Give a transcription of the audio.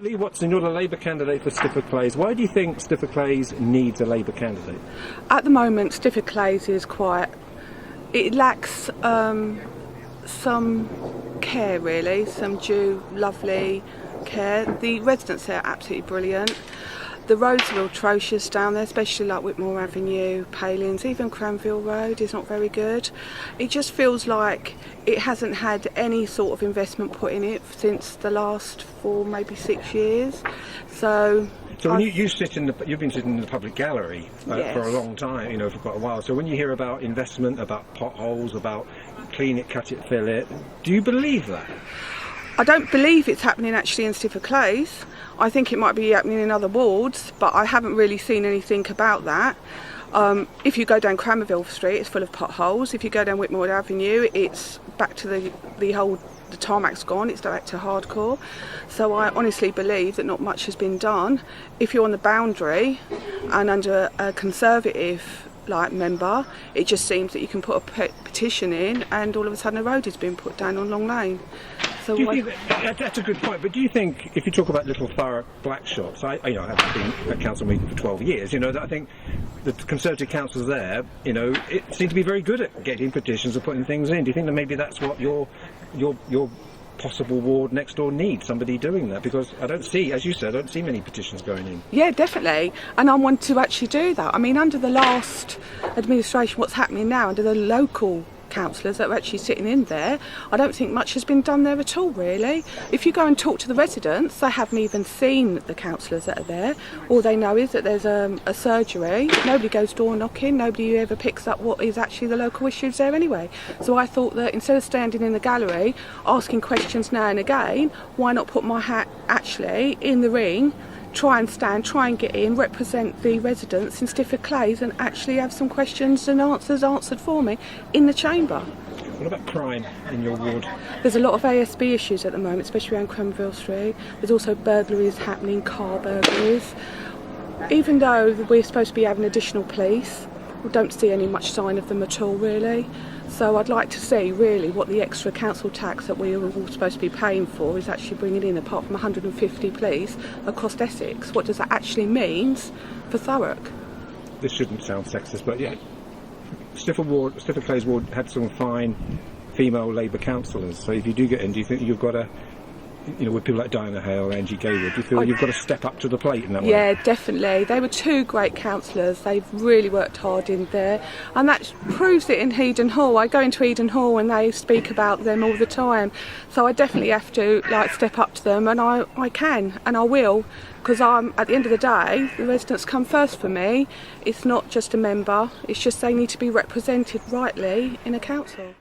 Lee Watson, you're the Labour candidate for Stifford Clays. Why do you think Stifford Clays needs a Labour candidate? At the moment, Stifford Clays is quite... It lacks some care, really, some due, lovely care. The residents there are absolutely brilliant. The roads are atrocious down there, especially like Whitmore Avenue, Palings, even Cranville Road is not very good. It just feels like it hasn't had any sort of investment put in it since the last 4, maybe 6 years. So when you've been sitting in the public gallery yes, for a long time, you know, for quite a while. So when you hear about investment, about potholes, about clean it, cut it, fill it, do you believe that? I don't believe it's happening actually in Stifford Clays. I think it might be happening in other wards, but I haven't really seen anything about that. If you go down Cranmerville Street, it's full of potholes. If you go down Whitmore Avenue, it's back to the tarmac's gone, it's back to hardcore. So I honestly believe that not much has been done. If you're on the boundary and under a Conservative member, it just seems that you can put a petition in and all of a sudden a road has been put down on Long Lane. So that's a good point, but do you think, if you talk about little thorough black shops, I haven't been at council meeting for 12 years, that I think the Conservative councillors there, it seem to be very good at getting petitions and putting things in. Do you think that maybe that's what your possible ward next door needs, somebody doing that? Because I don't see, as you said, I don't see many petitions going in. Yeah, definitely, and I want to actually do that. I mean, under the last administration, what's happening now, under the local councillors that are actually sitting in there, I don't think much has been done there at all, really. If you go and talk to the residents, they haven't even seen the councillors that are there. All they know is that there's a surgery. Nobody goes door knocking, nobody ever picks up what is actually the local issues there anyway. So I thought that instead of standing in the gallery asking questions now and again, why not put my hat actually in the ring, try and get in, represent the residents in Stifford Clays and actually have some questions and answers answered for me in the chamber. What about crime in your ward? There's a lot of ASB issues at the moment, especially around Cranville Street. There's also burglaries happening, car burglaries. Even though we're supposed to be having additional police, we don't see any much sign of them at all, really. So I'd like to see really what the extra council tax that we are all supposed to be paying for is actually bringing in, apart from 150 police across Essex. What does that actually mean for Thurrock? This shouldn't sound sexist, but yeah, Stifford Clays ward had some fine female Labour councillors. So if you do get in, do you think you've got to, with people like Diana Hale, Angie Gaywood, do you feel you've got to step up to the plate in that way? Yeah, definitely. They were 2 great councillors. They've really worked hard in there, and that proves it in Eden Hall. I go into Eden Hall and they speak about them all the time. So I definitely have to step up to them, and I can and I will, because at the end of the day, the residents come first for me. It's not just a member. It's just they need to be represented rightly in a council.